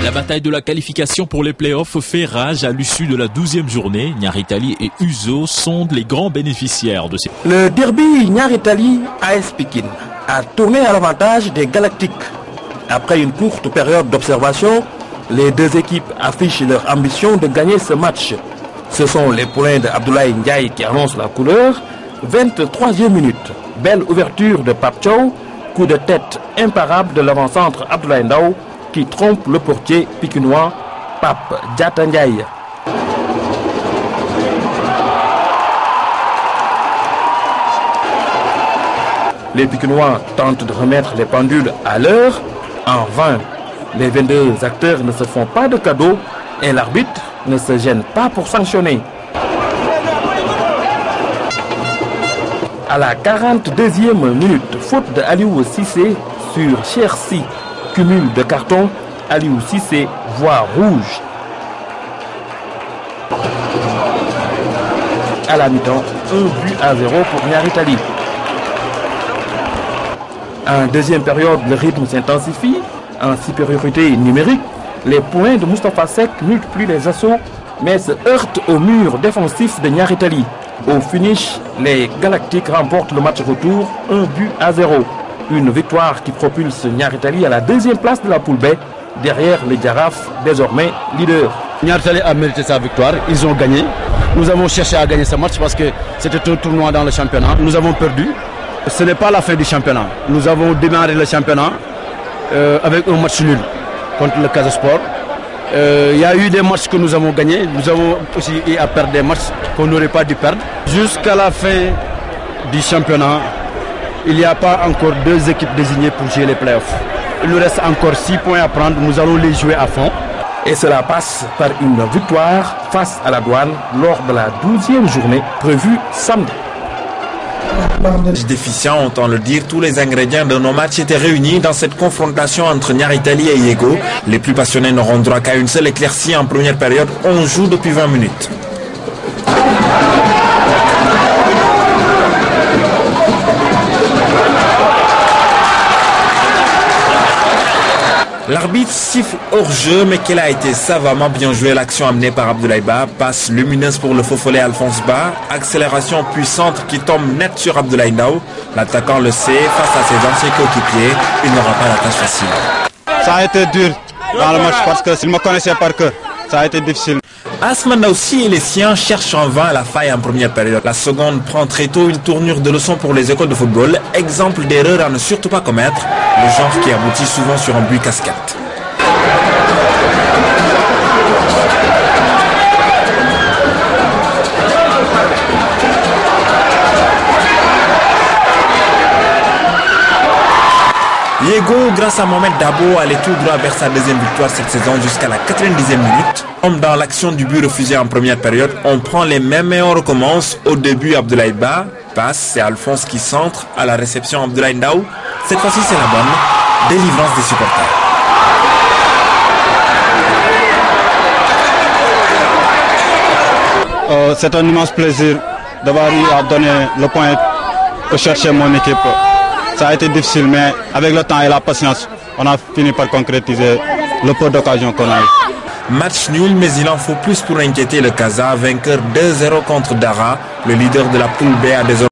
La bataille de la qualification pour les playoffs fait rage à l'issue de la 12e journée. Nyari Tali et Uzo sont les grands bénéficiaires de ces... Le derby Nyari Tali AS Pikine a tourné à l'avantage des Galactiques. Après une courte période d'observation, les deux équipes affichent leur ambition de gagner ce match. Ce sont les poulains d'Abdoulaye Ndiaye qui annoncent la couleur. 23e minute, belle ouverture de Pape Thiaw, coup de tête imparable de l'avant-centre Abdoulaye Ndao qui trompe le portier pikinois Pape Diatta Ndiaye. Les Pikinois tentent de remettre les pendules à l'heure, en vain. Les 22 acteurs ne se font pas de cadeaux et l'arbitre ne se gêne pas pour sanctionner. À la 42e minute, faute de Aliou Cissé sur Chersi, cumul de cartons, Aliou Cissé voit rouge. À la mi-temps, 1-0 pour Nyari Tali. En deuxième période, le rythme s'intensifie. En supériorité numérique, les points de Moustapha Seck multiplient les assauts, mais se heurtent au mur défensif de Nyari Tali. Au finish, les Galactiques remportent le match retour 1-0. Une victoire qui propulse Nyari Tali à la deuxième place de la poule B, derrière les Girafes, désormais leaders. Nyari Tali a mérité sa victoire, ils ont gagné. Nous avons cherché à gagner ce match parce que c'était un tournoi dans le championnat. Nous avons perdu. Ce n'est pas la fin du championnat. Nous avons démarré le championnat avec un match nul contre le Casa Sport. Il y a eu des matchs que nous avons gagnés. Nous avons aussi eu à perdre des matchs qu'on n'aurait pas dû perdre. Jusqu'à la fin du championnat, il n'y a pas encore 2 équipes désignées pour jouer les playoffs. Il nous reste encore 6 points à prendre. Nous allons les jouer à fond. Et cela passe par une victoire face à la Douane lors de la 12e journée prévue samedi. Déficient, autant le dire, tous les ingrédients de nos matchs étaient réunis dans cette confrontation entre Nyari Tali et Yego. Les plus passionnés n'auront droit qu'à une seule éclaircie en première période. On joue depuis 20 minutes. L'arbitre siffle hors-jeu, mais qu'elle a été savamment bien jouée. L'action amenée par Abdoulaye Ba, passe lumineuse pour le faux follet Alphonse Ba, accélération puissante qui tombe net sur Abdoulaye Ndao. L'attaquant le sait, face à ses anciens coéquipiers, il n'aura pas la tâche facile. Ça a été dur dans le match parce que s'il me connaissait par cœur, ça a été difficile. Asmana aussi et les siens cherchent en vain la faille en première période. La seconde prend très tôt une tournure de leçon pour les écoles de football. Exemple d'erreur à ne surtout pas commettre, le genre qui aboutit souvent sur un but casquette. Yego, grâce à Mohamed Dabo, allait tout droit vers sa deuxième victoire cette saison jusqu'à la 90e minute. Comme dans l'action du but refusé en première période, on prend les mêmes et on recommence. Au début, Abdoulaye Ba passe, c'est Alphonse qui centre. À la réception, Abdoulaye Ndao. Cette fois-ci, c'est la bonne. Délivrance des supporters. C'est un immense plaisir d'avoir eu à donner le point pour chercher mon équipe. Ça a été difficile, mais avec le temps et la patience, on a fini par concrétiser le peu d'occasions qu'on a eu. Match nul, mais il en faut plus pour inquiéter le Casa, vainqueur 2-0 contre Dara. Le leader de la poule B a désormais